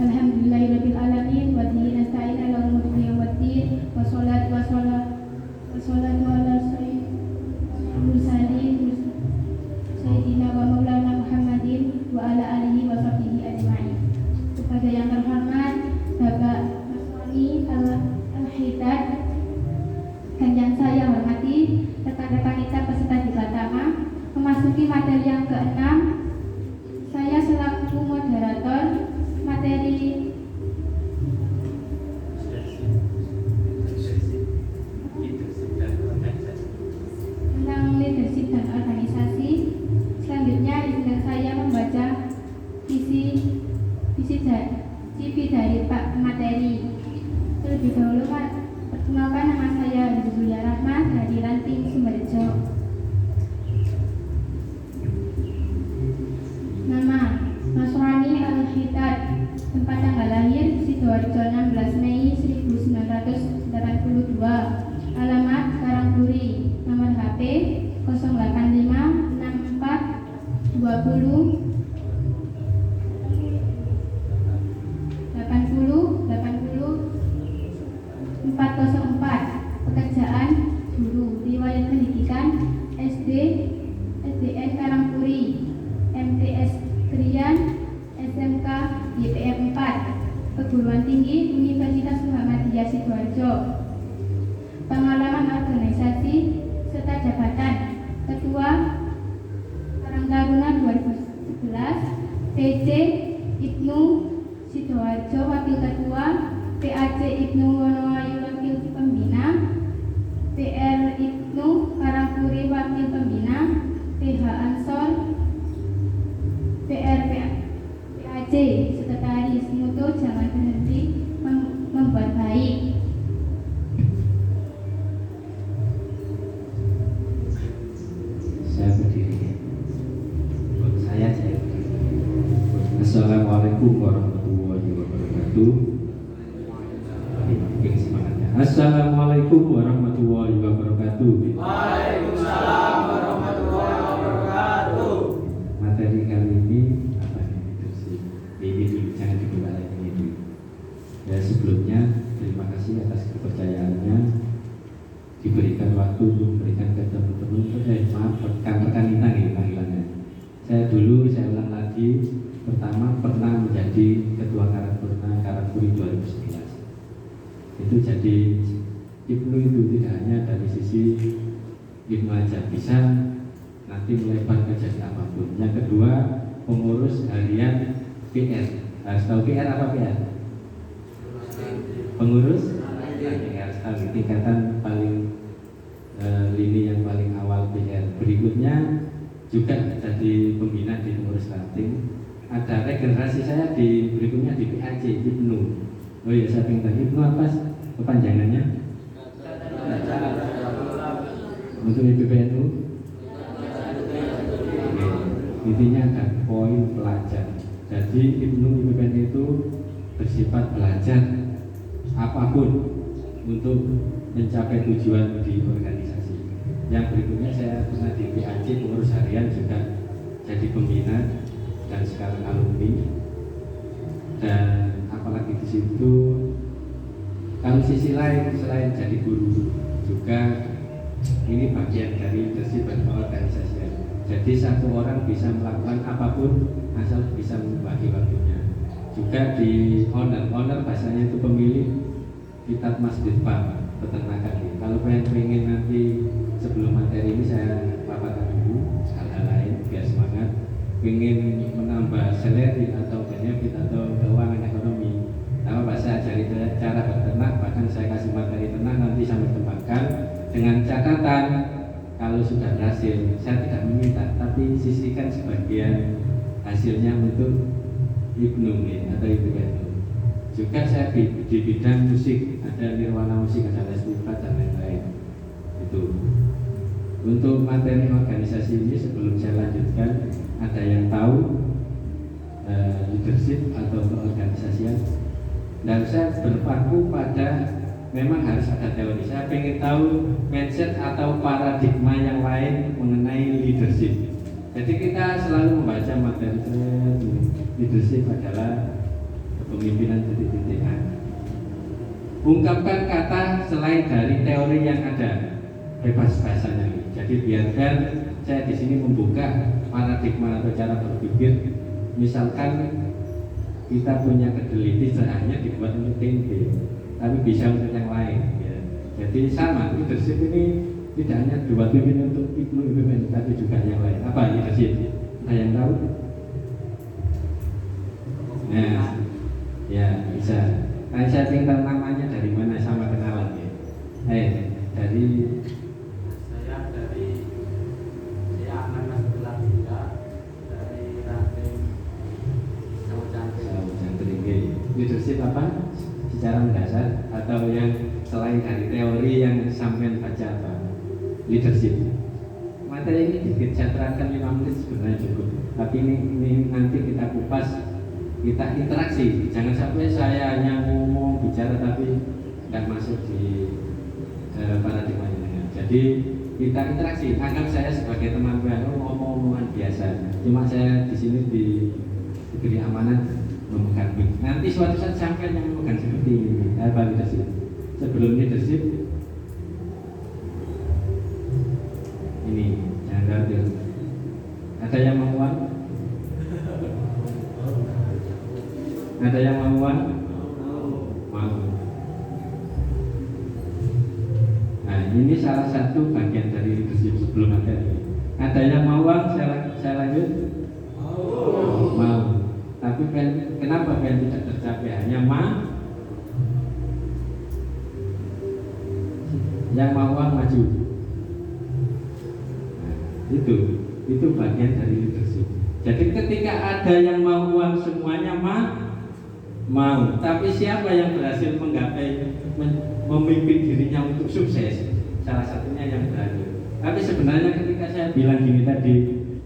Alhamdulillahirabbil alamin wa bihi nasta'in ala umuri yaumiddin wassalatu ala sayyidil mursalin sayyidina wa maulana Muhammadin wa ala alihi wa sahbihi ajma'in. Kepada yang terhormat Bapak Masroni Al-Hidad dan yang saya hormati rekan-rekan kita peserta di Batama, memasuki materi yang ke-6, saya selaku moderator materi tentang leadership dan organisasi. Selanjutnya izinkan saya membaca CV dari Pak Materi. Terlebih dahulu perkenalkan, nama saya Ibu Julia Rahmat dari Ranting Sumberjo. Nama Masroni Al-Hidad, tempat tanggal lahir Sidoarjo 16 Mei 1982, alamat Karangturi, nomor HP 085 64 20 404. Pekerjaan guru, riwayat pendidikan SD, SDN Karangturi, MTS Krian, SMK YPR 4, perguruan tinggi Universitas Muhammadiyah Sidoarjo. Pengalaman organisasi serta jabatan: Ketua Karang Taruna 2011, PC Ibnu Sidoarjo Wakil Ketua, PAC Ibnu Wonoayu Wakil Pembina, PR Ibnu Karangturi Wakil Pembina, PH Ansor, PR PAC Sekretaris. Mutu jangan berhenti membuat baik. Saya berdiri. Saya berdiri. Assalamualaikum warahmatullahi wabarakatuh. Assalamualaikum warahmatullahi wabarakatuh. Waalaikumsalam warahmatullahi wabarakatuh. Materi kali ini apa nih? Ini dulu, jangan dibuka lagi ini dulu. Ya, sebelumnya terima kasih atas kepercayaannya, diberikan waktu untuk memberikan ke teman-teman. Maaf, rekan-rekan kita nih panggilannya. Saya ulang lagi. Pertama, pernah menjadi Ketua Karangturi 2011. Itu jadi Ibnu itu tidak hanya dari sisi Ibnu aja, bisa nanti melebar ke jadi apapun. Yang kedua, pengurus harian PR. Harus tahu PR apa PR? Pengurus PR, harus tingkatan paling lini yang paling awal PR. Berikutnya juga jadi pembina di pengurus ranting. Ada regenerasi saya di berikutnya di PAC Ibnu. Oh iya, saya pintar. Ibnu apa kepanjangannya? Untuk IPPNU. Intinya ada poin pelajar. Jadi Ibnu IPPNU itu bersifat belajar apapun untuk mencapai tujuan di organisasi. Yang berikutnya saya pernah di PAC pengurus harian, juga jadi pembina dan sekarang alumni. Dan apalagi di situ, kalau sisi lain selain jadi guru juga ini bagian dari leadership dan organisasi. Jadi satu orang bisa melakukan apapun asal bisa membagi waktunya. Juga di owner bahasanya itu pemilik kitab masjid Pak peternakan. Kalau pengen nanti sebelum materi ini saya paparkan dulu hal-hal lain biar semangat. Ingin menambah salary atau benefit atau keuangan ekonomi, nama saya ajari cara berternak, bahkan saya kasih materi ternak nanti sampai kembangkan dengan catatan kalau sudah berhasil saya tidak meminta, tapi sisihkan sebagian hasilnya untuk Ibnu atau IPPNU. Juga saya di bidang musik, ada Nirwana Musik, ada Les Privat dan lain-lain. Itu untuk materi organisasi ini sebelum saya lanjutkan, ada yang tahu leadership atau keorganisasian? Dan saya berpaku pada memang harus ada teori. Saya ingin tahu mindset atau paradigma yang lain mengenai leadership. Jadi kita selalu membaca materi leadership adalah kepemimpinan ungkapkan kata selain dari teori yang ada, bebas bahasanya. Jadi biarkan saya di sini membuka paradigma atau cara berpikir. Misalkan kita punya kedelai hanya dibuat untuk tempe, tapi bisa untuk yang lain. Ya. Jadi sama, leadership ini tidak hanya dua pimpin untuk ibu-ibu, tapi juga yang lain. Apa leadership? Ada yang tahu? Nah, ya bisa. Saya tinggal namanya dari mana sama kenalan ya. Dari saya Ahmad Mas Belatida dari ranting Sawo Cangkring. leadership apa? Secara mendasar atau yang selain dari teori yang sampai baca apa? Leadership. Materi ini dikit saya terangkan 5 menit sebenarnya cukup. Tapi ini nanti kita kupas, kita interaksi. Jangan sampai saya hanya ngomong bicara tapi tidak masuk di paradigmanya. Jadi kita interaksi. Anggap saya sebagai teman baru ngomong-ngomongan biasa. Cuma saya di sini diberi amanat memegang mic. Nanti suatu saat sampai yang memegang seperti ini. Apa leadership? Sebelum leadership ini jangan khawatir. Ada yang mau uang? Ada yang mau uang? Mau. Nah ini salah satu bagian dari leadership sebelum ada ini. Ada yang mau uang? Saya lanjut. Mau. Tapi kenapa pengen tidak tercapai? Hanya yang mau uang maju. Itu bagian dari leadership. Jadi ketika ada yang mau uang semuanya mau, tapi siapa yang berhasil menggapai memimpin dirinya untuk sukses? Salah satunya yang berani. Tapi sebenarnya ketika saya bilang gini tadi,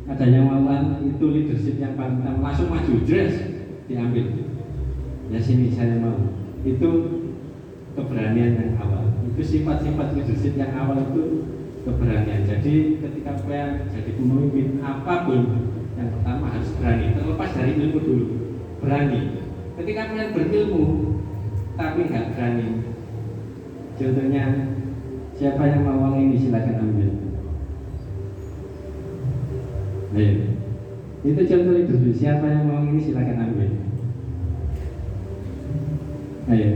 ada yang mau uang, itu leadership yang paling utama. Langsung maju, dress diambil. Ya sini saya mau. Itu keberanian yang awal. Itu sifat-sifat leadership yang awal itu keberanian. Jadi ketika kalian jadi pemimpin apapun, yang pertama harus berani. Terlepas dari ilmu dulu, berani. Ketika kalian berilmu tapi nggak berani, contohnya siapa yang mau uang ini silakan ambil. Ayo, itu contoh leadership. Siapa yang mau ini silakan ambil. Ayo.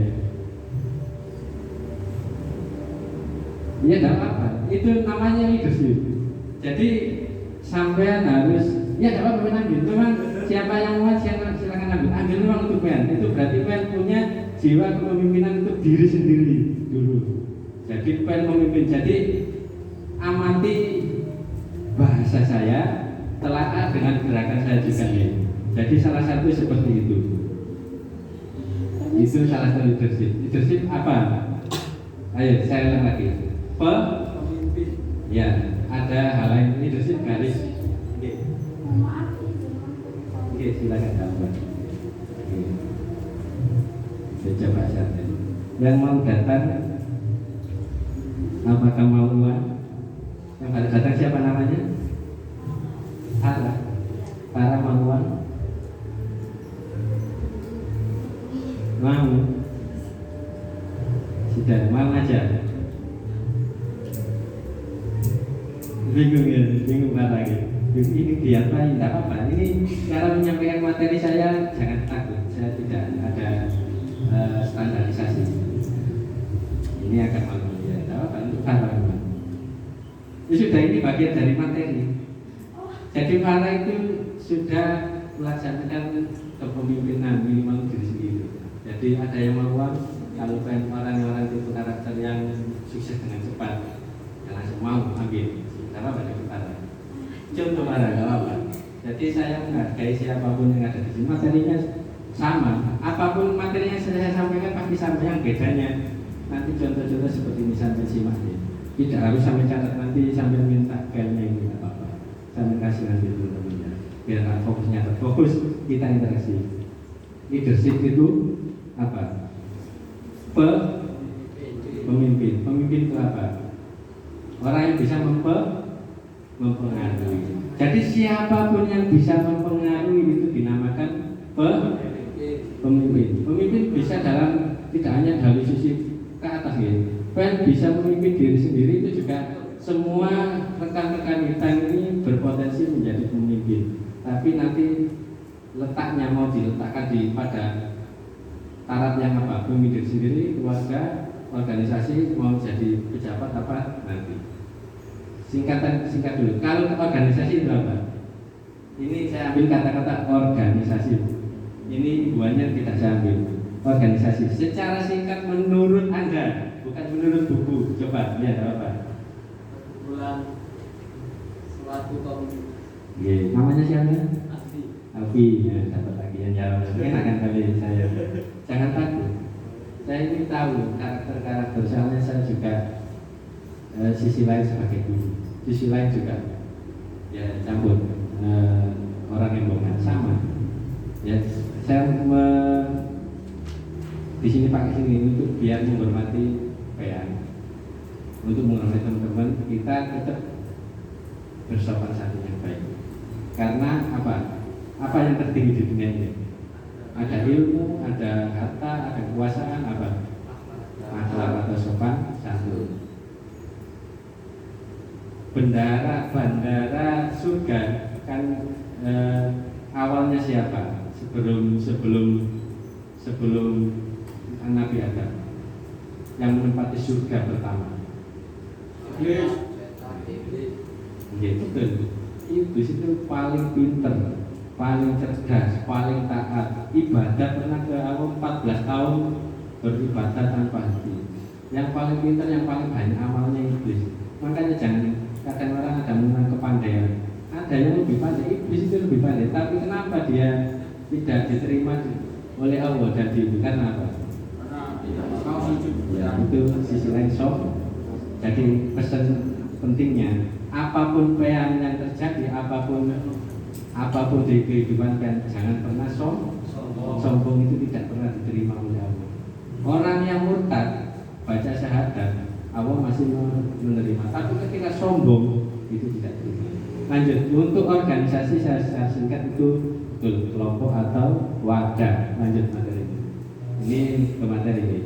Ya tidak apa-apa, itu namanya leadership. Jadi sampean harus, ya tidak apa-apa ambil. Memang siapa yang mau silakan ambil. Ambil memang untuk pen. Itu berarti pen punya jiwa kepemimpinan untuk diri sendiri dulu. Jadi pen memimpin. Jadi amati bahasa saya, telaah dengan gerakan saya juga nih. Jadi salah satu seperti itu. Itu salah satu leadership. Leadership apa? Ayo saya ulang lagi. Pemimpin. Ya, ada hal lain leadership garis. Oke, silakan kawan. Saya coba saja. Yang mau datang, apakah mau uang? Yang pada datang siapa namanya? Para mau uang? Mau? Sudah, mau aja. Bingung lagi. Ini diapain? Tidak apa-apa. Ini cara menyampaikan materi saya, jangan takut. Saya tidak ada standarisasi. Ini akan malu ya. Tidak apa-apa. Untuk para ini sudah, ini bagian dari materi. Jadi para itu sudah melaksanakan kepemimpinan minimal diri sendiri. Jadi ada yang mau uang, kalau pengen orang-orang itu karakter yang sukses dengan cepat, yang langsung mau ambil. Apa dari para contoh para apa? Jadi saya menghargai siapapun yang ada di sini. Materinya sama, apapun materinya saya sampaikan pasti sama. Yang bedanya nanti contoh-contoh seperti ini sampai simak ya. Tidak harus sampai catat, nanti sambil minta filenya ini apa-apa. Sambil kasih nanti teman-temannya. Biar fokusnya terfokus, kita interaksi. Leadership itu apa? Pemimpin. Pemimpin itu apa? Orang yang bisa mempengaruhi. Jadi siapapun yang bisa mempengaruhi itu dinamakan pemimpin. Pemimpin bisa dalam tidak hanya dari sisi ke atas gitu. Pen bisa memimpin diri sendiri itu juga semua rekan-rekan kita ini berpotensi menjadi pemimpin. Tapi nanti letaknya mau diletakkan pada taraf yang apa? Pemimpin diri sendiri, keluarga, organisasi, mau jadi pejabat apa nanti. Singkat dulu. Kalau organisasi itu apa? Ini saya ambil kata-kata organisasi. Ini hubungannya tidak saya ambil. Organisasi. Secara singkat menurut Anda, bukan menurut buku. Coba lihat apa? Bulan suatu komunitas. Namanya siapa? Asli. Alfi. Ya, dapat lagi yang jawab. Enak kan kali saya. Jangan takut. Saya ini tahu karakter-karakter. Soalnya saya juga sisi lain sebagai guru, sisi lain juga ya campur orang yang bukan sama. Ya, saya di sini pakai sini untuk biar menghormati PA, untuk menghormati teman-teman kita tetap bersopan santun yang baik. Karena apa? Apa yang tertinggi di dunia ini? Ada ilmu, ada harta, ada kekuasaan, apa? Akhlak atau sopan santun. Bandara surga kan awalnya siapa? Sebelum Nabi Adam yang menempati surga pertama. Iblis. Betul. Iblis itu paling pinter, paling cerdas, paling taat. Ibadah pernah ke awal 14 tahun beribadah tanpa henti. Yang paling pinter, yang paling banyak amalnya iblis. Makanya jangan kadang orang ada mengenal kepandaian, ada yang lebih pandai, iblis itu lebih pandai. Tapi kenapa dia tidak diterima oleh Allah dan diberikan apa? Karena tidak mau sujud. Ya, itu sisi lain soft. Jadi pesan pentingnya, apapun yang terjadi, apapun di kehidupan kan jangan pernah sombong itu tidak pernah diterima oleh Allah. Orang yang murtad baca syahadat Allah masih menerima, tapi ketika sombong itu tidak terima. Lanjut, untuk organisasi saya singkat itu betul, kelompok atau wadah. Lanjut materi ini ke materi ini.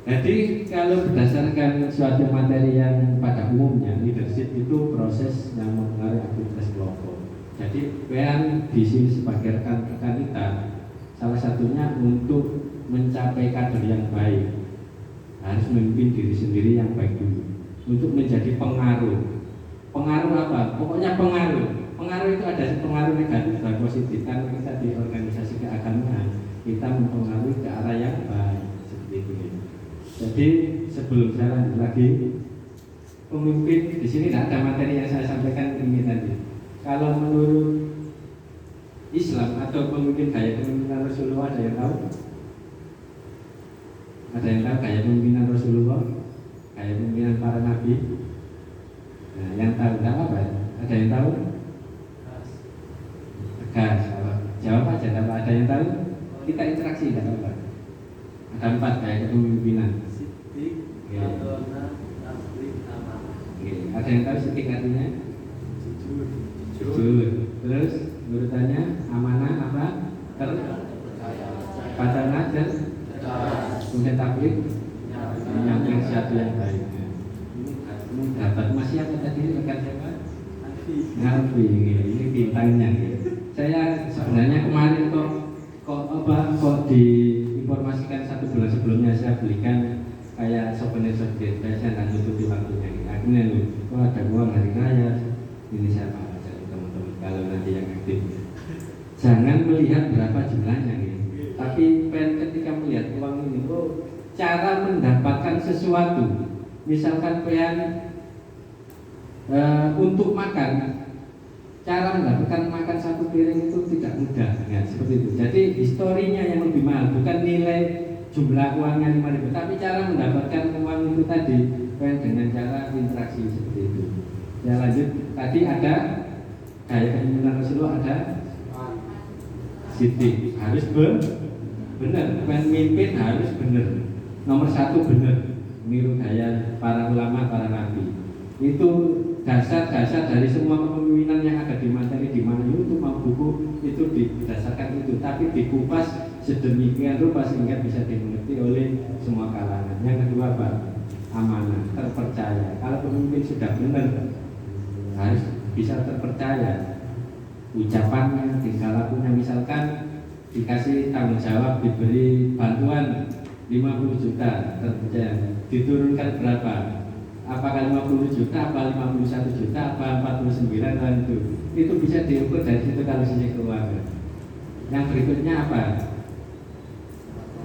Jadi kalau berdasarkan suatu materi yang pada umumnya leadership itu proses yang mempengaruhi aktivitas kelompok. Jadi peran di sini sebagai rekan-rekan kita salah satunya untuk mencapai kader yang baik. Harus memimpin diri sendiri yang baik dulu untuk menjadi pengaruh. Pengaruh apa? Pokoknya pengaruh. Pengaruh itu ada pengaruh negatif dan positif. Karena kita di organisasi keagamaan kita mempengaruhi ke arah yang baik seperti itu. Jadi sebelum saya lanjut lagi, pemimpin di sini tidak ada materi yang saya sampaikan ini tadi. Kalau menurut Islam atau pemimpin gaya kepemimpinan Rasulullah ada yang tahu? Ada yang tahu gaya pemimpinan Rasulullah, gaya pemimpinan para nabi? Nah, yang tahu apa? Ada yang tahu? Tegas. Jawab aja. Ada yang tahu? Kita interaksi tidak apa? Ada 4 gaya kepemimpinan. Sidik, amanah, tasdik, amanah. Ada yang tahu sidik artinya? Jujur. Terus urutannya amanah apa? Percaya dan kemudian tablik menyampaikan sesuatu yang baik. Ini dapat masih apa tadi rekan siapa? Alfi. Ini bintangnya. Saya sebenarnya kemarin kok diinformasikan 1 bulan sebelumnya saya belikan kayak souvenir saya nggak nutupi waktunya. Akhirnya kok ada uang hari raya. Ini saya bawa jadi teman-teman kalau nanti yang aktif. Jangan melihat berapa jumlahnya gitu. Tapi ketika melihat uang ini, cara mendapatkan sesuatu, misalkan untuk makan, cara mendapatkan makan 1 piring itu tidak mudah, ya, seperti itu. Jadi historinya yang lebih mahal, bukan nilai jumlah uangnya 5.000, tapi cara mendapatkan uang itu tadi, dengan cara interaksi seperti itu. Ya lanjut, tadi ada gaya kepemimpinan Rasulullah, ada sidik, harus benar, pemimpin harus benar. Nomor 1 benar, niru gaya para ulama, para nabi. Itu dasar-dasar dari semua kepemimpinan yang ada di materi di mana YouTube mau buku itu didasarkan itu, tapi dikupas sedemikian rupa sehingga bisa dimengerti oleh semua kalangan. Yang kedua apa? Amanah, terpercaya. Kalau pemimpin sudah benar harus bisa terpercaya. Ucapannya, tingkah lakunya, misalkan dikasih tanggung jawab, diberi bantuan 50 juta, terpercaya. Diturunkan berapa? Apakah 50 juta, apa 51 juta, apa 49 dan itu bisa diukur dari situ kalau sisi keluarga. Yang berikutnya apa?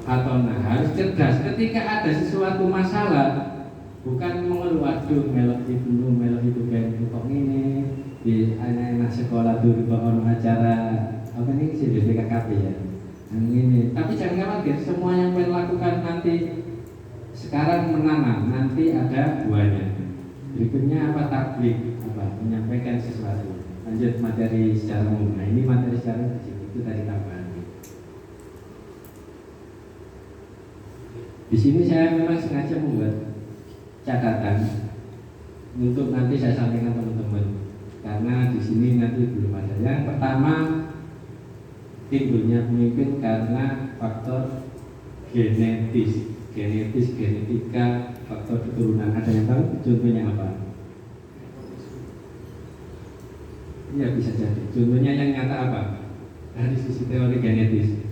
Atau harus cerdas ketika ada sesuatu masalah, bukan mengeluh, waduh melok itu kayak kok ini di anak-anak sekolah dulu kok ono acara apa nih sih di BKKP ya. Yang ini, tapi jangan khawatir, semua yang kalian lakukan nanti sekarang menanam, nanti ada buahnya. Berikutnya apa? Tablik, apa? Menyampaikan sesuatu. Lanjut materi secara umum. Nah ini materi secara kecil itu tadi tambahan. Di sini saya memang sengaja membuat catatan untuk nanti saya sampaikan teman-teman, karena di sini nanti belum ada. Yang pertama, timbulnya pemimpin karena faktor genetika, faktor keturunan. Ada yang tahu contohnya apa? Ya bisa jadi. Contohnya yang nyata apa? Dari sisi teori genetis,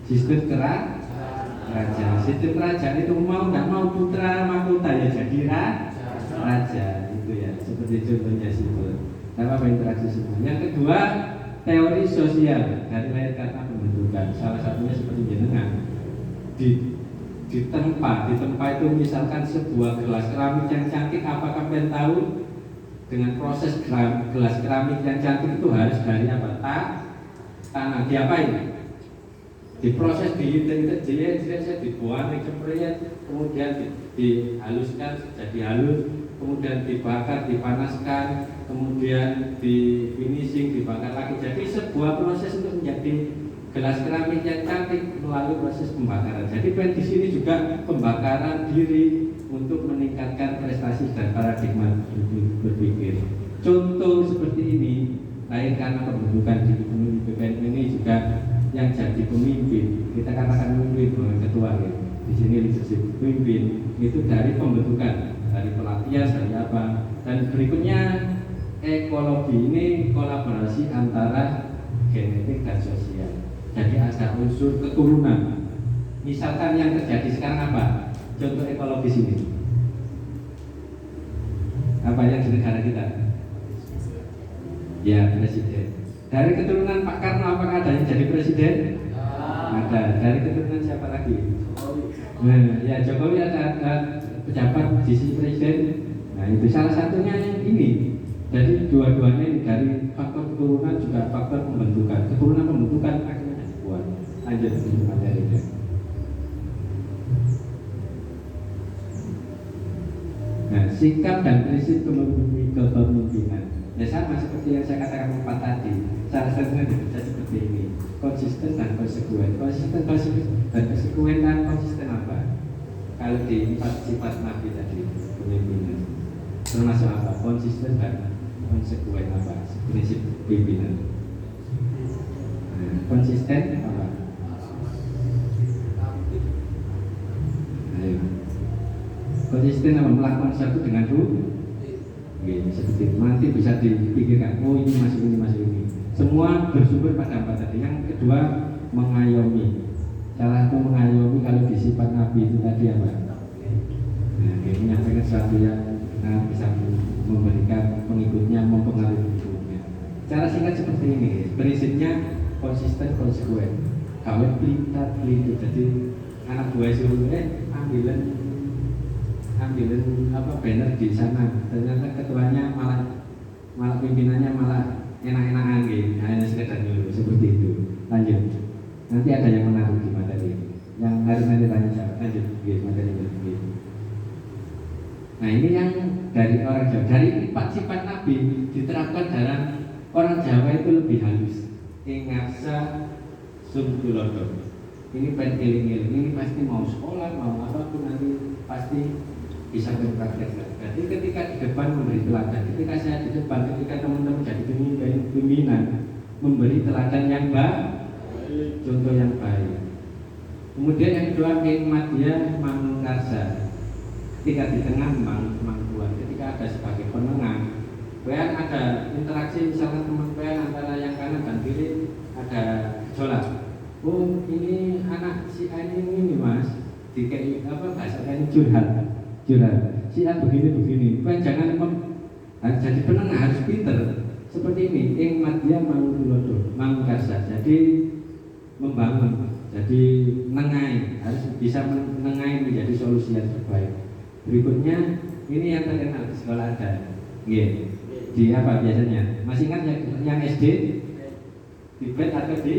sistem kerajaan. Sistem kerajaan itu mau nggak mau putra mahkota ya jadi raja itu ya. Seperti contohnya situ. Apa interaksi semua. Yang kedua, teori sosial dari lahir kata pembentukan. Salah satunya seperti jenengan di tempat itu misalkan sebuah gelas keramik yang cantik, apakah kalian tahu dengan proses gelas keramik yang cantik itu harus dari apa? Tanah. Diapain? Diproses, diikat jilid, dibuang, dicemprayat, kemudian dihaluskan jadi halus, kemudian dibakar, dipanaskan, kemudian di finishing, dibakar lagi. Jadi sebuah proses untuk menjadi gelas keramik yang cantik melalui proses pembakaran. Jadi di sini juga pembakaran diri untuk meningkatkan prestasi dan paradigma berpikir. Contoh seperti ini lahir karena pembentukan di BPN ini juga yang jadi pemimpin, kita katakan pemimpin, ketua ya. Di sini leadership pemimpin itu dari pembentukan, dari pelatihan, dari apa. Dan berikutnya ekologi ini kolaborasi antara genetik dan sosial. Jadi ada unsur keturunan. Misalkan yang terjadi sekarang apa? Contoh ekologis ini. Apa yang di negara kita? Ya, presiden. Dari keturunan Pak Karno apakah ada yang jadi presiden? Ada. Dari keturunan siapa lagi? Nah, ya Jokowi ada pejabat di sisi presiden. Nah itu salah satunya yang ini. Jadi dua-duanya ini dari faktor keturunan juga faktor pembentukan. Keturunan pembentukan akhirnya kuat. Lanjut untuk materinya. Nah, sikap dan prinsip kepemimpinan. Ya sama seperti yang saya katakan empat tadi. Salah satunya bisa seperti ini, konsisten dan konsekuen. Konsisten dan konsekuen dan konsisten apa? Kalau di empat sifat Nabi tadi pemimpinan termasuk apa? Konsisten dan konsekuen apa? Prinsip pimpinan. Nah, konsisten apa? Ayo. Konsisten apa? Melakukan sesuatu dengan seperti itu. Nanti bisa dipikirkan, oh ini masuk ini. Semua bersumber pada apa tadi. Yang kedua, mengayomi. Salah satu mengayomi kalau di sifat Nabi itu tadi apa? Nah, ini menyampaikan sesuatu yang bisa memberikan pengikutnya, mempengaruhi pengikutnya. Cara singkat seperti ini, prinsipnya konsisten, konsekuen. Kawin pelintir. Jadi anak buah suruh ambilin apa banner di sana, ternyata ketuanya malah pimpinannya malah enak-enakan gitu, hanya sekedar dulu seperti itu. Lanjut, nanti ada yang menarik di materi ini, yang harus nanti tanya jawab. Lanjut, materi ini. Nah ini yang dari orang Jawa, dari empat sifat Nabi diterapkan dalam orang Jawa itu lebih halus. Ingasa sumtulodo. Ini pengen ini pasti mau sekolah, mau apapun nanti pasti bisa berpraktek. Jadi ketika di depan memberi teladan, ketika saya di depan, ketika teman-teman jadi pimpinan, memberi teladan yang baik, contoh yang baik. Kemudian yang kedua, hikmatiyah mangkarsa. Ketika di tengah mangkuan, ketika ada sebagai penengah, kemudian ada interaksi misalnya teman kemudian antara yang kanan dan kiri ada gejolak. Oh ini anak si A ini mas, dikai apa bahasanya curhat. Si A begini. Kemudian jangan jadi penengah, harus pinter. Seperti ini, hikmatiyah mangkarsa. Jadi membangun. Jadi menengai, harus bisa menengai menjadi solusi yang terbaik. Berikutnya ini yang terkenal di sekolah ada, di apa biasanya? Masih ingat yang SD? Di bed atau di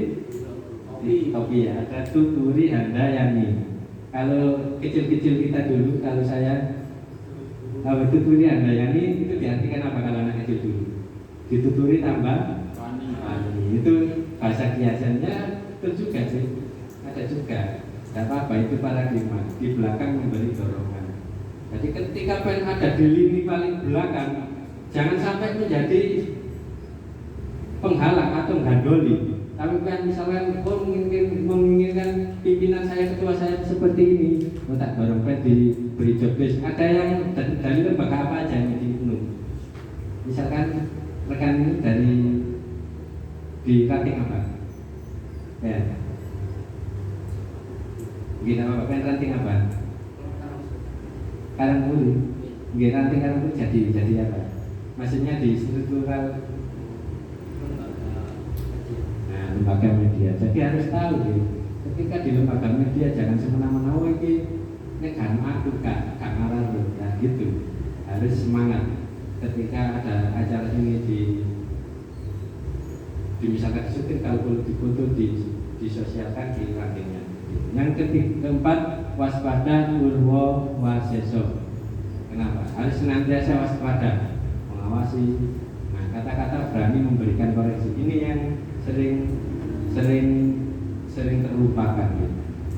topi ya? Ada tuturi handayani. Kalau kecil-kecil kita dulu, kalau saya tuturi handayani itu diartikan apa kalau anak kecil dulu? Dituturi tambah wani. Itu bahasa kiasannya itu juga sih. Ada juga, tidak apa-apa itu paradigma. Di belakang memberi dorongan. Jadi ketika pen ada di lini paling belakang, jangan sampai menjadi penghalang atau menggandoli. Tapi kan misalkan menginginkan pimpinan saya, ketua saya seperti ini, tak dorong pen diberi job desk. Ada yang dari lembaga apa aja yang dipenuhi. Misalkan rekan ini dari di ranting apa? Ya. Gila apa? Pen ranting apa? Karangmuli. Gila ranting karangmuli jadi apa? Maksudnya di struktural lembaga media. Jadi harus tahu ketika di lembaga media jangan semena-mena ini kan aku gak marah nah, gitu. Harus semangat ketika ada acara ini di misalkan syuting, kalau perlu difoto disosialkan di rantingnya. Yang keempat, waspada urwo waseso. Kenapa? Harus senantiasa waspada, mengawasi. Nah, kata-kata berani memberikan koreksi. Ini yang sering terlupakan.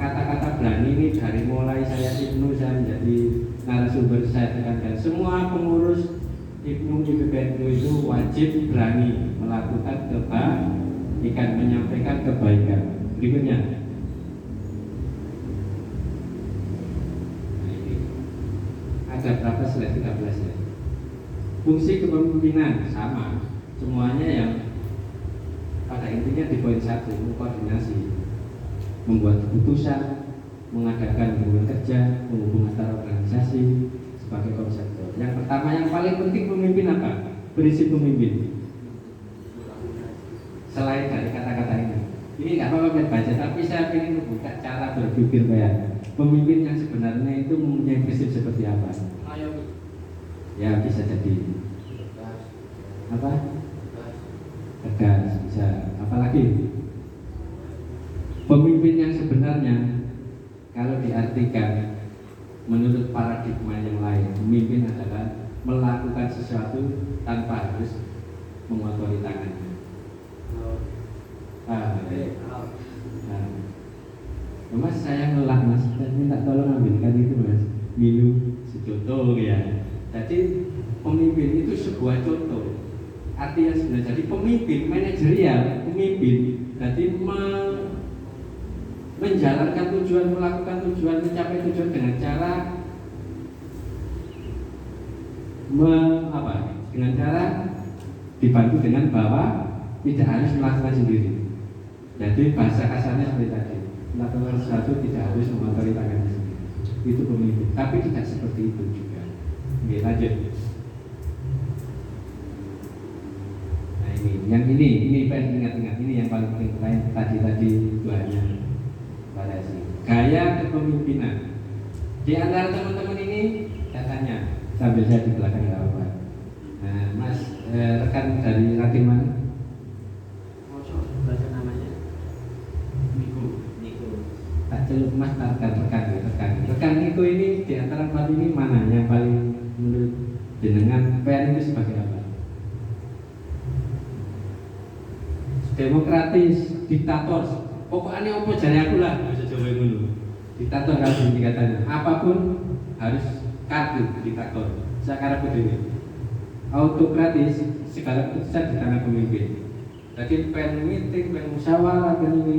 Kata-kata berani ini dari mulai saya Ibnu, saya menjadi narasumber, saya tekankan semua pengurus Ibnu itu wajib berani melakukan kebaikan, menyampaikan kebaikan. Berikutnya. Ada berapa slide? 13 ya. Fungsi kepemimpinan sama, semuanya yang pada intinya di poin 1, koordinasi, membuat keputusan, mengadakan hubungan kerja, menghubung antara organisasi sebagai konseptor. Yang pertama yang paling penting pemimpin apa? Prinsip pemimpin. Selain dari kata-kata ini nggak apa-apa baca, tapi saya ingin membuka cara berpikir pemimpin yang sebenarnya itu mempunyai prinsip seperti apa? Ya bisa jadi apa? Tegas, bisa. Apalagi pemimpin yang sebenarnya kalau diartikan menurut paradigma yang lain, pemimpin adalah melakukan sesuatu tanpa harus mengotori tangannya. Mas saya ngelak mas, saya minta tolong ambilkan itu mas, minum secontoh ya. Jadi pemimpin itu sebuah contoh. Artinya sebenarnya jadi pemimpin manajerial, pemimpin jadi menjalankan tujuan, melakukan tujuan, mencapai tujuan dengan cara dengan cara dibantu dengan bahwa tidak harus melakukan sendiri. Jadi bahasa kasarnya seperti tadi, melakukan sesuatu tidak harus mengotori tangannya sendiri. Itu pemimpin, tapi tidak seperti itu juga. Oke, lanjut. Nah ini pengen ingat-ingat, ini yang paling penting. Lain tadi duanya variasi. Gaya kepemimpinan. Di antara teman-teman ini datanya sambil saya di belakang nggak apa-apa. Nah, Mas rekan dari ranting mana? Baca namanya Niko. Tak celup Mas, rekan Niko ini di antara empat ini mana yang paling menurut jenengan PN itu sebagai apa? Demokratis, diktator, pokoknya apa jari aku lah, bisa coba dulu. Diktator kalau katanya, apapun harus kartu diktator. sekarang begini, autokratis, segala keputusan di tangan pemimpin. Jadi pen meeting, pen musyawarah, pen ini,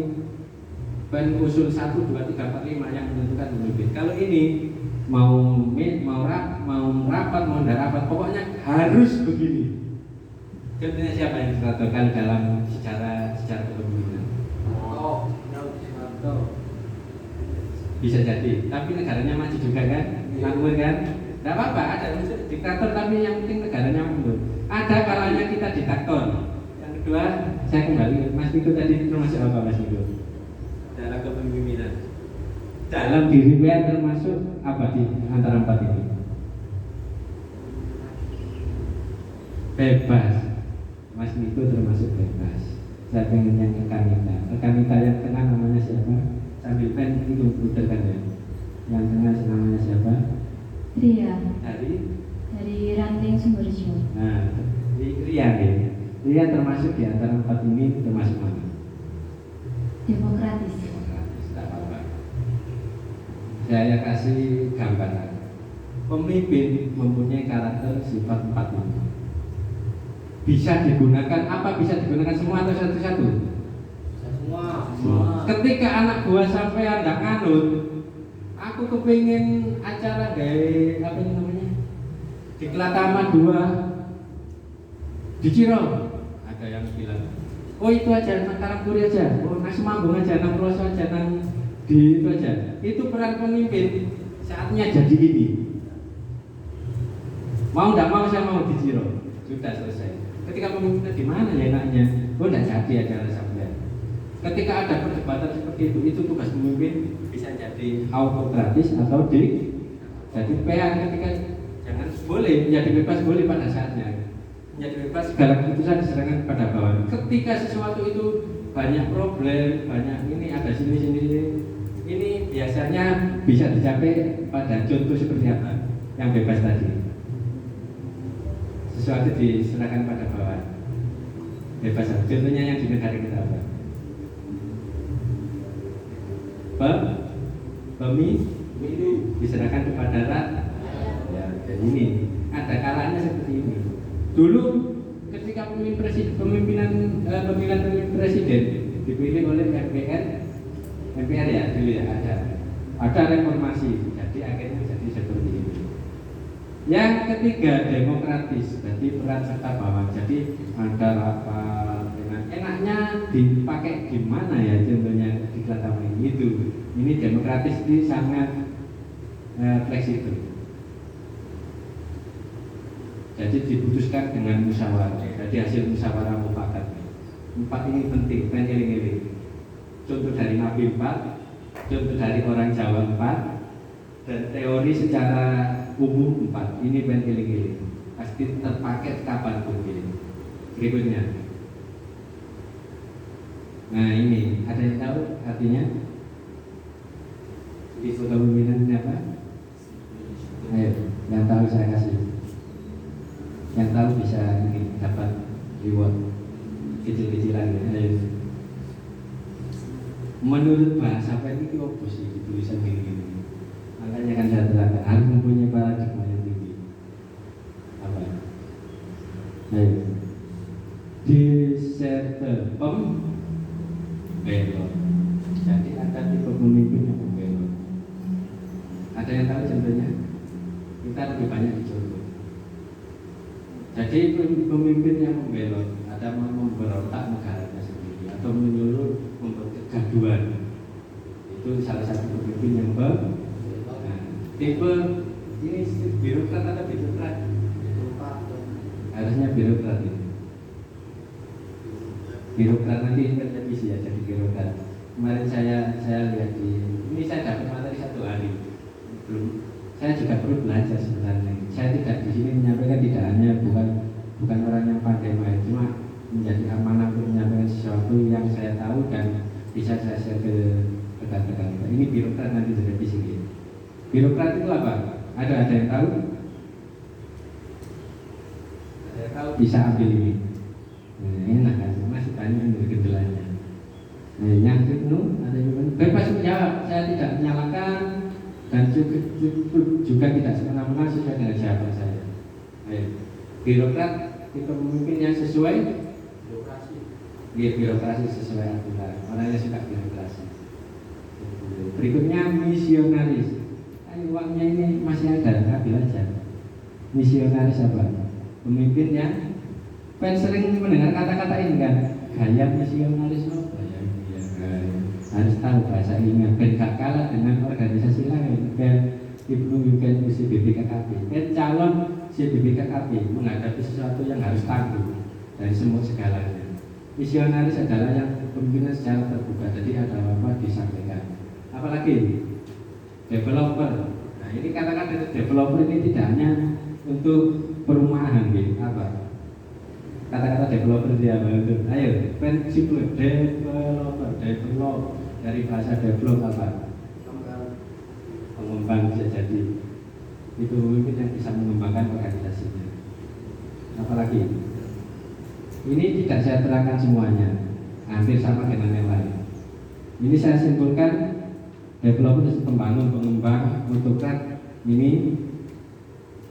pen usul 1, 2, 3, 4, 5 yang menentukan pemimpin. Kalau ini mau rapat, mau tidak rapat, pokoknya harus begini. Contohnya siapa yang ditampilkan dalam secara kepemimpinan? Bisa jadi, tapi negaranya maju juga kan, makmur kan? Tidak apa-apa, ada diktator tapi yang penting negaranya makmur. Ada kalanya kita diktator. Yang kedua, saya kembali, Mas Niko tadi termasuk apa Mas Niko? Dalam kepemimpinan. Dalam diri PN termasuk apa di antara 4 ini? Bebas. Mas Niko termasuk bebas. Saya pengen yang rekanita yang tengah namanya siapa? Sambil pen itu putarkan ya. Yang tengah namanya siapa? Ria. Dari Ranting Sumberjo. Nah, Ria ya. Ria termasuk di antara 4 ini termasuk mana? Demokratis. Tidak apa-apa. Saya kasih gambaran. Pemimpin mempunyai karakter sifat 4 ini. Bisa digunakan apa? Bisa digunakan semua atau satu-satu? Semua. Ketika anak buah sampai ada nganut, aku kepingin acara gaya apa ini namanya? Di Kelatama 2 di Ciro. Ada yang bilang, oh itu aja, nang Karangturi aja, oh nang Semambung aja, nang Proso aja, nang di itu aja. Itu peran pemimpin. Saatnya jadi ini. Mau tidak mau saya mau di Ciro. Sudah selesai. Ketika pemimpinnya di mana ya enaknya? Oh tidak jadi acara sampai. Ketika ada perdebatan seperti itu tugas pemimpin bisa jadi autokratis atau jadi PA ketika jangan boleh menjadi bebas boleh pada saatnya. Menjadi bebas segala keputusan diserahkan pada bawahan. Ketika sesuatu itu banyak problem, banyak ini ada sini. Ini biasanya bisa dicapai pada contoh seperti apa? Yang bebas tadi. Sesuatu diserahkan pada bawahan. Bebas. Contohnya yang di negara kita apa? Pemilu diserahkan kepada rakyat. Ya, dan ini ada kalanya seperti ini. Dulu ketika pemilihan presiden dipilih oleh MPR ya dulu ya ada reformasi. Jadi akhirnya jadi seperti ini. Yang ketiga demokratis, jadi peran serta bawah. Jadi ada apa enaknya dipakai di mana ya contohnya di Kelatama itu. Ini demokratis ini sangat fleksibel. Jadi diputuskan dengan musyawarah. Jadi hasil musyawarah mufakat. 4 ini penting, penyeling-eling. Contoh dari Nabi 4, contoh dari orang Jawa 4, dan teori secara umum 4. Ini penyeling-eling. Pasti terpakai kapanpun ini. Berikutnya. Nah ini, ada yang tahu artinya? Isu kepemimpinan ini apa? Ayo, yang tahu saya kasih. Yang tahu bisa ini dapat reward kecil-kecilan ya. Ayo. Menurut bahasa apa ini apa sih tulisan gini-gini? Makanya kan saya terangkan harus mempunyai paradigma yang tinggi. Apa? Ayo. Diserter belok. Jadi ada tipe pemimpin yang belok. Ada yang tahu contohnya? Kita lebih banyak dicontoh. Jadi pemimpin yang membelot ada memberontak negaranya sendiri atau menyuruh membuat kegaduhan. Itu salah satu pemimpin yang tipe ini birokrat atau birokrat? Harusnya birokrat ini. Birokrat nanti televisi ya jadi birokrat. Kemarin saya lihat ini saya dapat materi 1 hari. Belum. Saya juga perlu belajar sebenarnya. Saya tidak di sini menyampaikan tidak hanya bukan orang yang pandai main, cuma menjadi amanah untuk menyampaikan sesuatu yang saya tahu dan bisa saya share ke rekan-rekan. Ini birokrat nanti televisi. Birokrat itu apa? Ada yang tahu? Ada yang tahu bisa ambil ini. Nah, enak kan? Masih banyak yang bergejalanya. Nah, yang itu ada yang bebas menjawab. Saya tidak menyalahkan dan juga tidak semena-mena sesuai dengan jawaban saya. Ayo. Birokrat itu pemimpin yang sesuai Birokrasi. birokrasi sesuai aturan. Orangnya suka birokrasi. Berikutnya misionaris. Ayo, uangnya ini masih ada, ambil aja. Misionaris apa? Pemimpin yang sering mendengar kata-kata ini kan, gaya misionaris apa ya? Harus tahu bahasa ilmiah, ben gak kalah dengan organisasi lain. Dan Ibnu Yuken si BPKKB, calon si BPKKB menghadapi sesuatu yang harus tangguh dari semua segalanya. Misionaris adalah yang pemimpinnya secara terbuka, jadi ada apa disampaikan. Apalagi developer. Nah, ini kata-kata developer ini tidak hanya untuk perumahan, gitu. Apa? Kata-kata developer dia apa itu? Ayo, prinsipnya develop dari bahasa develop apa? Pengembang bisa jadi. Itu pemimpin yang bisa mengembangkan organisasinya. Apalagi? Ini tidak saya terangkan semuanya, hampir sama dengan yang lain. Ini saya simpulkan. Developer itu pembangun, pengembang, autokrat ini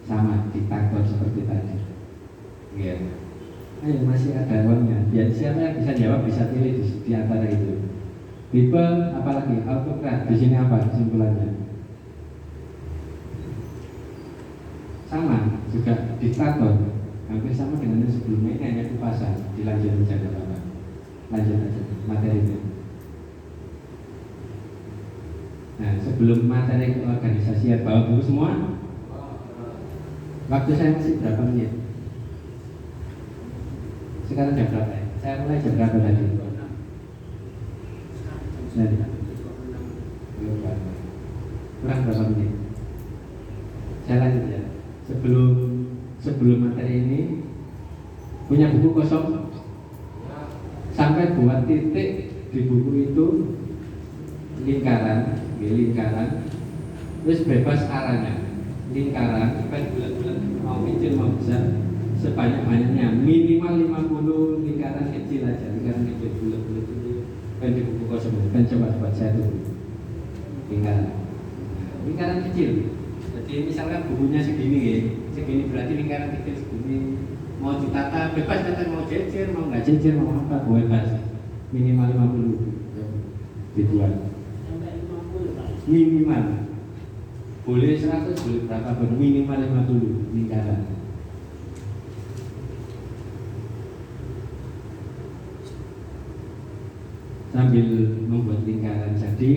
sama diktator seperti tadi. Ya. Ayo, masih ada uangnya. Biar siapa yang bisa jawab bisa pilih di antara itu. Tipe apalagi autokrat. Di sini apa kesimpulannya? Sama juga diktator. Hampir sama dengan yang sebelumnya, ini hanya kupasan. Dilanjut menjadi apa? Lanjut aja materinya. Nah, sebelum materi keorganisasian bawa buku semua. Waktu saya masih berapa menit? Sekarang jam berapa ya? Saya mulai jam berapa tadi? Jadi kurang berapa menit? Saya lanjut ya. Sebelum materi ini punya buku kosong, sampai buat titik di buku itu lingkaran, terus bebas arahnya. Lingkaran, bulat-bulat, mau kecil mau besar, sebanyak-banyaknya minimal 50 lingkaran kecil aja, lingkaran kecil bulat-bulat ini kan di buku kosong. Kan coba buat saya tuh lingkaran kecil. Jadi misalkan bukunya segini berarti lingkaran kecil segini. Mau ditata bebas, kata mau jejer, mau nggak jejer, mau apa bebas. Minimal 50 dibuat. Minimal. Boleh 100, boleh berapa pun, minimal 50 lingkaran. Sambil membuat lingkaran, jadi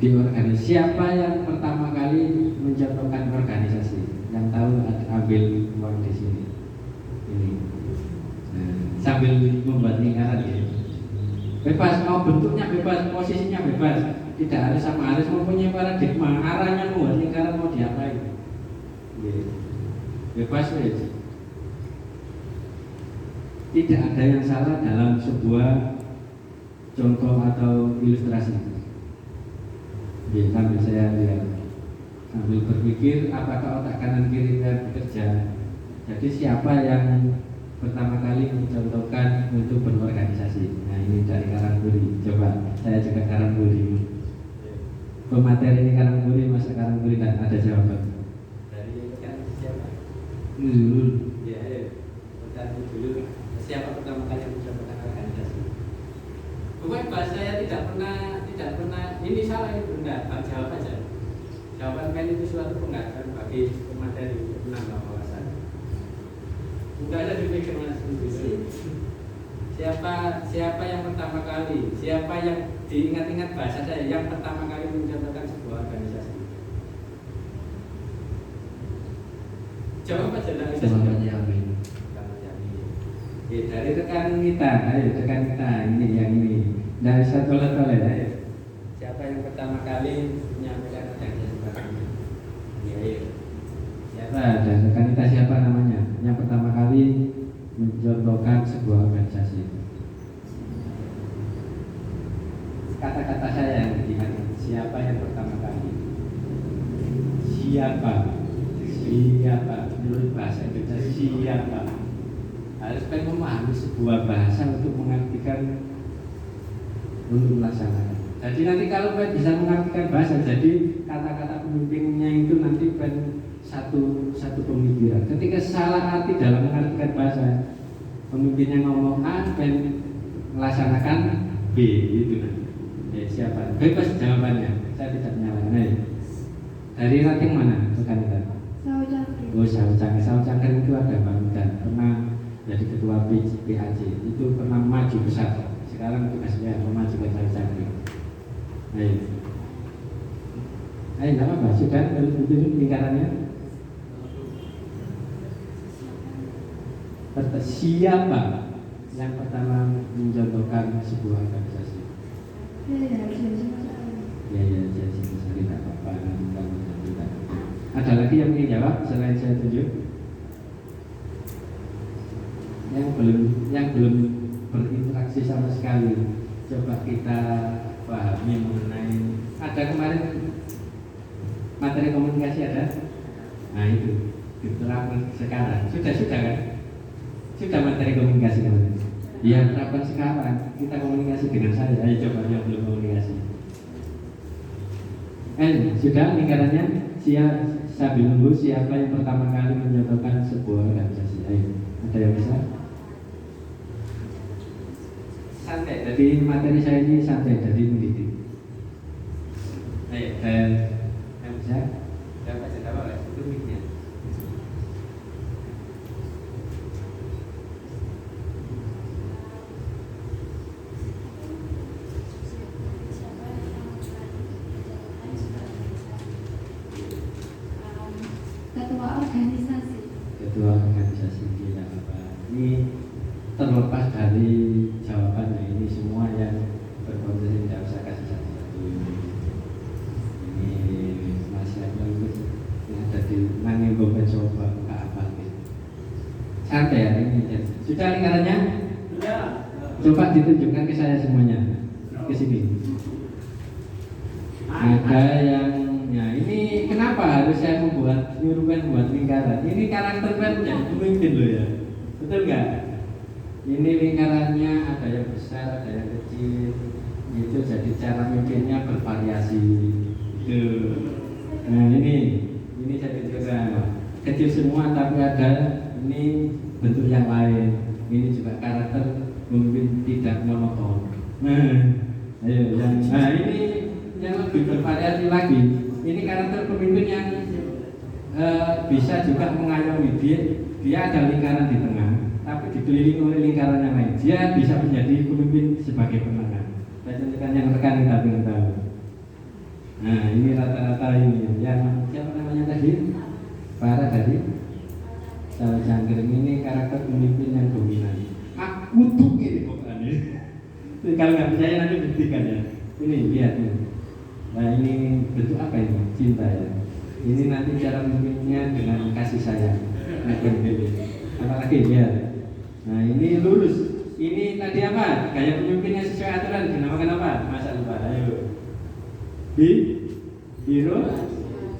di organisasi siapa yang pertama kali mencontohkan organisasi? Yang tahu ambil uang di sini. Ini. Nah, sambil membuat lingkaran ya. Bebas, mau bentuknya bebas, posisinya bebas. Tidak harus sama, harus mempunyai paradigma. Arahnya membuat lingkaran mau diapain? Bebas saja. Tidak ada yang salah dalam sebuah contoh atau ilustrasi. Sambil saya lihat, sambil berpikir apakah otak kanan kirinya bekerja. Jadi siapa yang pertama kali mencontohkan untuk berorganisasi? Nah, ini dari Karangturi. Coba saya juga Karangturi. Pemateri ini Karangturi, masa Karangturi dan ada jawaban. Dari kan siapa? Nuzul. Ya, pertanyaan dulu. Siapa pertama kali yang mencontohkan organisasi? Bukan bahasa saya tidak pernah ini salah itu enggak, jawab aja. Jawaban kan itu suatu penghargaan bagi pemateri untuk menambah wawasan. Enggak ada dipikir mas sendiri. Siapa yang pertama kali, siapa yang diingat-ingat bahasa saya yang pertama kali mencontohkan sebuah organisasi? Jawab aja dari saya. Dari rekan kita, ayo rekan kita ini yang ini. Dari satu toleh, ayo. Siapa yang pertama kali menyampaikan organisasi baru? Ya, ayo. Siapa? Dan rekan kita siapa namanya? Yang pertama kali mencontohkan sebuah organisasi. Kata-kata saya yang diingat. Siapa yang pertama kali? Siapa? Menurut bahasa Indonesia siapa? Harus kan memahami sebuah bahasa untuk mengartikan, untuk melaksanakan. Jadi nanti kalau bisa mengartikan bahasa, jadi kata-kata pemimpinnya itu nanti satu pemikiran. Ketika salah arti dalam mengartikan bahasa, pemimpinnya ngomong A dan melaksanakan B, gitu kan. Ya, siapa? Bebas jawabannya. Saya tidak menyalahkan. Nah, dari ranting mana rekan-rekan? Oh, Saujangker itu ada dan pernah jadi ketua PAJ. Itu pernah maju besar. Sekarang tugasnya memajukan Saujangker. Ayo, nggak apa-apa. Sudah itu lingkarannya. Siapa yang pertama mencontohkan sebuah organisasi? Ya, jadi tidak apa-apa. Ada lagi yang ingin jawab selain saya tunjuk? Yang belum berinteraksi sama sekali. Coba kita pahami mengenai. Ada kemarin materi komunikasi ada. Nah itu diterapkan sekarang. Sudah kan? Sudah materi komunikasi kemarin. Ya terapkan sekarang. Kita komunikasi dengan saya. Ayo coba yang belum komunikasi. Sudah lingkarannya. Sambil nunggu siapa yang pertama kali menyatakan sebuah organisasi. Ayo, ada yang bisa? Santai. Jadi materi saya ini santai. Jadi mendidik. Ayo, dan yang bisa? Dapat jawab itu mic-nya. Ketua organisasi tidak apa. Ini terlepas dari jawabannya, ini semua yang berpotensi tidak usah kasih satu-satu. Ini masih ada yang jadi nanging gopen coba buka apa gitu. Santai ya ini. Sudah lingkarannya? Sudah. Coba ditunjukkan ke saya semuanya. Ke sini. Ada yang ini kenapa harus saya nyuruhkan buat lingkaran? Ini karakter kan jadi pemimpin loh ya, betul nggak? Ini lingkarannya ada yang besar, ada yang kecil. Itu jadi cara mimpinnya bervariasi. Itu. Nah ini saya tunjukkan kecil semua tapi ada ini bentuk yang lain. Ini juga karakter pemimpin tidak monoton. Ayo ini yang lebih bervariasi lagi. Ini karakter pemimpin yang bisa juga mengayomi. Dia ada lingkaran di tengah, tapi dikelilingi oleh lingkaran yang lain. Dia bisa menjadi pemimpin sebagai penengah. Saya contohkan yang rekan kita ingin tahu. Nah ini rata-rata ini. Yang siapa namanya tadi? Para dari Saujangker ini karakter pemimpin yang dominan. Aku tuh ini pokoknya. Kalau nggak percaya nanti buktikan ya. Ini lihat nih. Nah ini bentuk apa ini? Cinta ya. Ini nanti cara memimpinnya dengan kasih sayang. Apalagi lihat. Nah ini lurus. Ini tadi apa? Gaya pemimpinnya sesuai aturan. Dinamakan apa? Masa lupa. Ayo.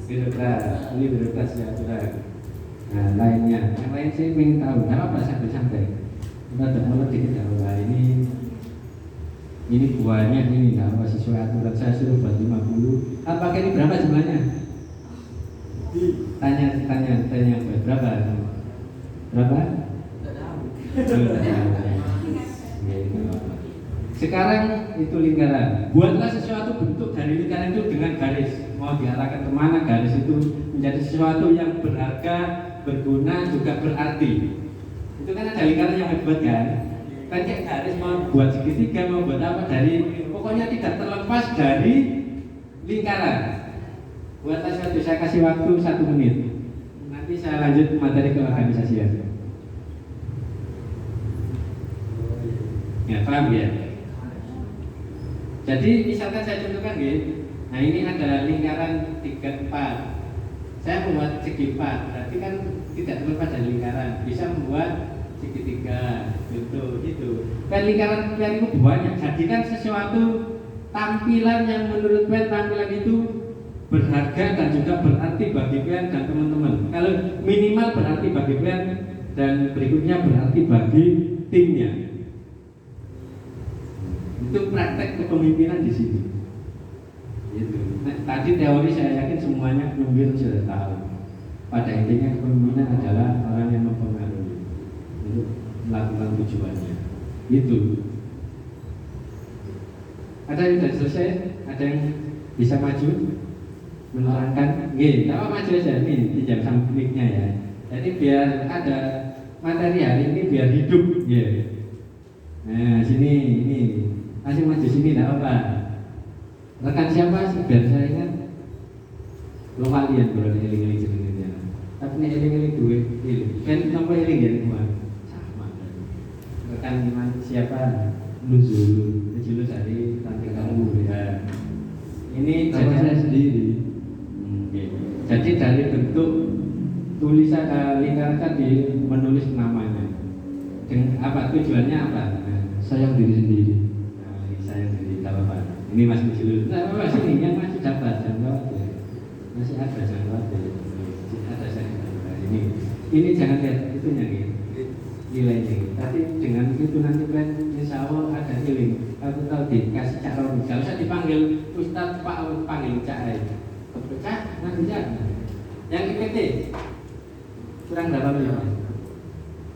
Birokrat. Ini birokrat sesuai aturan. Nah lainnya. Yang lain saya ingin tahu. Apa sampai-sampai? Kita tidak mengerti kita. Nah ini buahnya ini nggak apa sesuai aturan. Saya suruh buat 50. Apakah ini berapa jumlahnya? Tanya berapa? Berapa? Sekarang itu lingkaran. Buatlah sesuatu bentuk dari lingkaran itu dengan garis. Mau diarahkan kemana garis itu menjadi sesuatu yang berharga, berguna, juga berarti. Itu kan ada lingkaran yang dibuat kan? Kayak garis mau buat segitiga, mau buat apa dari pokoknya tidak terlepas dari lingkaran. Buatlah satu, saya kasih waktu 1 menit. Nanti saya lanjut materi keorganisasian. Ya paham ya? Jadi misalkan saya contohkan gitu. Nah ini ada lingkaran 3, 4. Saya membuat segi 4, berarti kan tidak terlepas dari lingkaran. Bisa membuat segitiga, bentuk itu. Kan lingkaran itu banyak. Jadikan sesuatu tampilan yang menurut kalian tampilan itu berharga dan juga berarti bagi kalian dan teman-teman. Kalau minimal berarti bagi kalian dan berikutnya berarti bagi timnya. Itu praktek kepemimpinan di sini. Gitu. Nah, tadi teori saya yakin semuanya pemimpin sudah tahu. pada intinya kepemimpinan adalah orang yang mempengaruhi untuk melakukan tujuannya. Itu. Ada yang sudah selesai? Ada yang bisa maju? Menerangkan? Nggih, apa maju aja nih, pinjam sama mic-nya ya. Jadi biar ada materi hari ini biar hidup, ya. Nah, sini ini masih maju sini enggak apa. Rekan siapa sih biar saya ingat? Lo kalian boleh eling-eling jenengnya. Tapi nek eling-eling duwe eling. Kan nomor eling ya semua. Sama. Rekan siapa? Nuzul. Nuzul dari Tanting Kamu ya. Ini nama saya sendiri. Jadi dari bentuk tulisan lingkaran tadi menulis namanya. Dengan apa tujuannya apa? Nah, Sayang diri sendiri. saya sendiri tak apa. Ini Mas Nuzul. Nah, apa sini yang masih dapat jangan khawatir. Masih ada jangan khawatir. Ada saya ini jangan lihat itunya gitu. Nilainya. Tapi dengan itu nanti kan insya Allah ada nilai. Aku tahu dikasih Cak Romi. Kalau saya dipanggil Ustadz Pak panggil Cak aja. Cak nanti Cak. Yang IPT kurang berapa menit?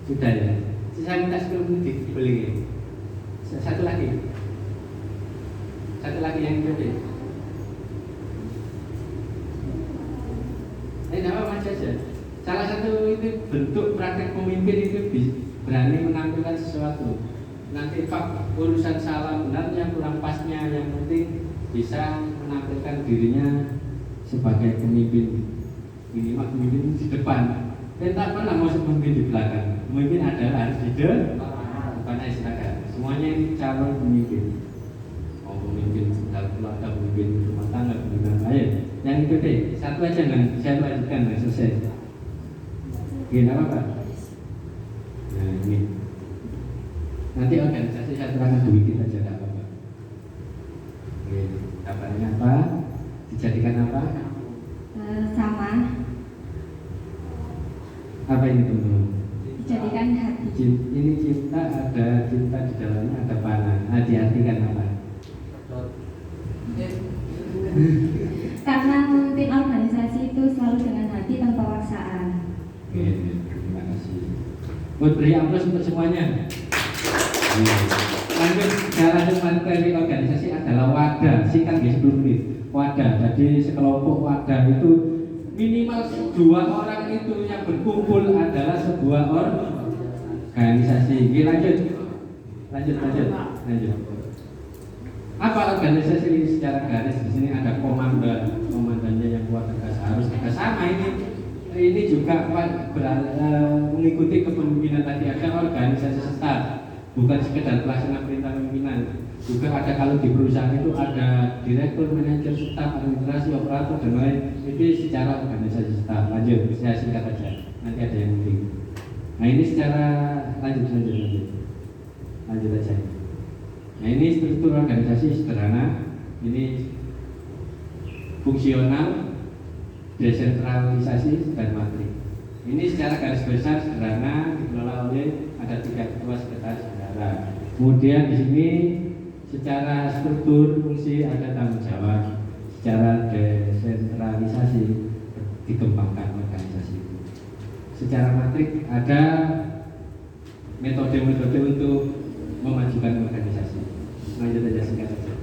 Sudah ya. Saya minta 10 menit dibeli. Satu lagi yang IPT. Apa macam saja. Salah satu itu bentuk praktek pemimpin itu berani menampilkan sesuatu. Nanti Pak urusan salah benarnya kurang pasnya, yang penting bisa menampilkan dirinya sebagai pemimpin. Minimal pemimpin di depan. Dan tak pernah mau pemimpin di belakang. Pemimpin adalah harus di depan silakan. Semuanya ini calon pemimpin. Mau pemimpin dalam keluarga, pemimpin rumah tangga, pemimpin lain. Yang itu deh, satu aja nggak saya lanjutkan selesai. Gini apa? Nah ini. Nanti organisasi saya terangkan sedikit aja, tidak apa-apa. Kabarnya apa? Dijadikan apa? Sama. Apa ini teman-teman? Dijadikan hati. Ini cinta, ada cinta di dalamnya, ada panah. Diartikan apa? Karena memimpin organisasi itu selalu dengan hati tanpa paksaan. Oke, terima kasih. Beri aplaus untuk semuanya. Lanjut, lanjut materi organisasi adalah wadah. Singkat ya 10 menit. Wadah. Jadi sekelompok wadah itu minimal 2 orang itu yang berkumpul adalah sebuah organisasi. Oke, lanjut. Apa organisasi ini secara garis? Di sini ada komandannya yang kuat tegas, harus tegas. Sama ini juga mengikuti kepemimpinan tadi. Ada organisasi staf, bukan sekedar pelaksana perintah pimpinan. Juga ada kalau di perusahaan itu ada direktur, manajer, staf, administrasi, operator dan lain. Itu secara organisasi staf. Lanjut, saya singkat aja. Nanti ada yang penting. Nah ini secara lanjut aja. Nah ini struktur organisasi sederhana. Ini fungsional, desentralisasi dan matrik. Ini secara garis besar sederhana dikelola oleh ada 3 ketua sekretaris bendahara. Kemudian di sini secara struktur fungsi ada tanggung jawab, secara desentralisasi dikembangkan organisasi itu. Secara matrik ada metode-metode untuk memajukan organisasi. Lanjut aja singkat saja.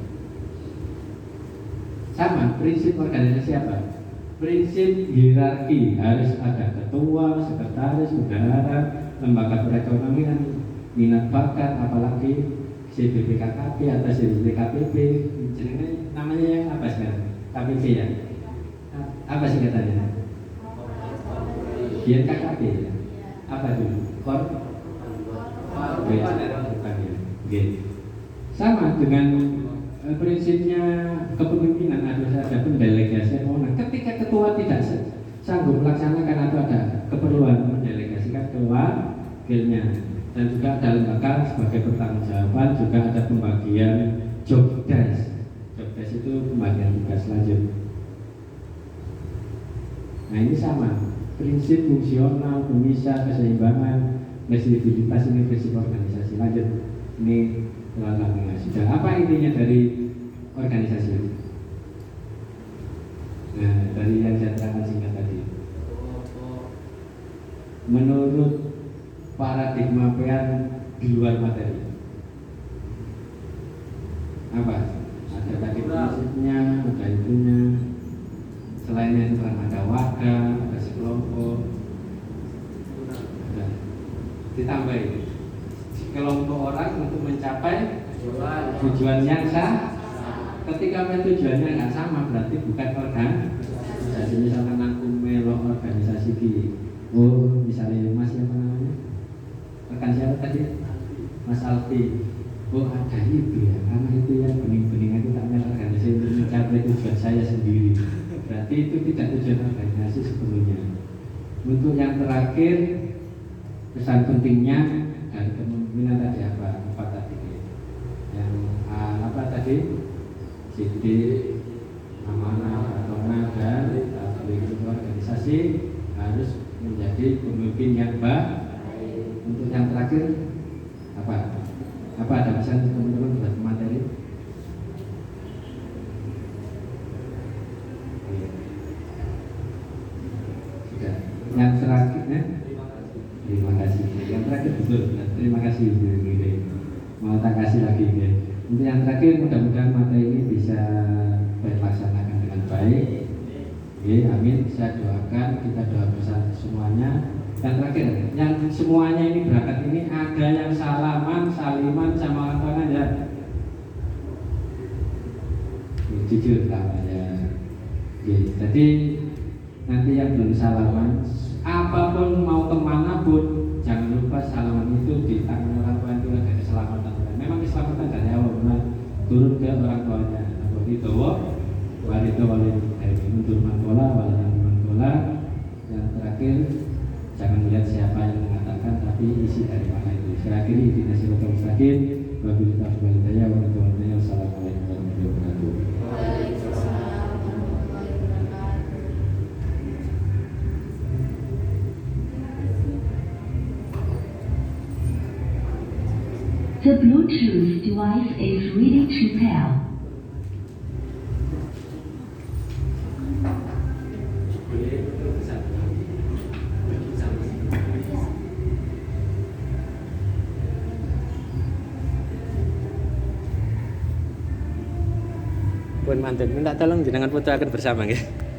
Sama prinsip organisasi apa? Prinsip hierarki, harus ada ketua, sekretaris, bendahara, lembaga perekonomian, minat bakat, apalagi CBPKKP atau CBPKPP. Namanya yang apa sekarang? KPP ya? Apa singkatannya? Biar KKP ya? Apa dulu? Bukan ya? Sama dengan prinsipnya kepemimpinan harus ada pendelegasian wewenang. Ketika ketua tidak sanggup melaksanakan atau ada keperluan mendelegasikan ke wakilnya, dan juga ada lembaga sebagai pertanggungjawaban, juga ada pembagian job desk. Job desk itu pembagian tugas lanjut. Nah ini sama prinsip fungsional, pemisah, keseimbangan, fleksibilitas, ini prinsip organisasi. Lanjut, ini sudah. Apa intinya dari organisasi itu? Nah, dari yang saya terangkan singkat tadi. kemapean di luar materi. Apa? Ada tadi prinsipnya, ada itunya. Selain itu kan ada wadah, ada sekelompok. Ada. Ditambah ini sekelompok orang untuk mencapai tujuan yang sama. Ketika tujuannya nggak sama berarti bukan organisasi. Misalkan aku melok organisasi di misalnya Mas siapa namanya? Rekan siapa tadi? Mas Alfi. Ada itu ya, karena itu yang bening-bening aku tak melok organisasi untuk mencapai tujuan saya sendiri. Berarti itu tidak tujuan organisasi sepenuhnya. Untuk yang terakhir, pesan pentingnya dari kepemimpinan tadi apa tadi? Yang apa tadi? Sidik, amanah, atona, dan lingkup organisasi harus menjadi pemimpin yang baik. Untuk yang terakhir apa? Apa ada pesan teman-teman buat materi? Sudah. Yang terakhirnya terima kasih. Yang terakhir betul. Terima kasih. Mau tak kasih lagi. Untuk yang terakhir mudah-mudahan materi ini bisa terlaksanakan dengan baik. Amin. Saya doakan, kita doa bersama semuanya. Yang terakhir, yang semuanya ini berangkat ini ada yang salaman, saliman sama orang tuanya ya. Jujur namanya. Jadi nanti yang belum salaman, apapun mau kemana pun jangan lupa salaman itu di tangan orang tua itu ada keselamatan. Memang keselamatan dari awal turun ke orang tuanya. Itu walito mundur mantola, walian mantola. Yang terakhir jangan melihat siapa yang mengatakan, tapi isi dari mana itu. Saya akhiri di nasihatul mustaqim. Wabillahi taufiq wal hidayah. Wassalamualaikum warahmatullahi wabarakatuh. The Bluetooth device is ready to pair. Pun mantun, minta tolong jenengan foto akan bersama ya.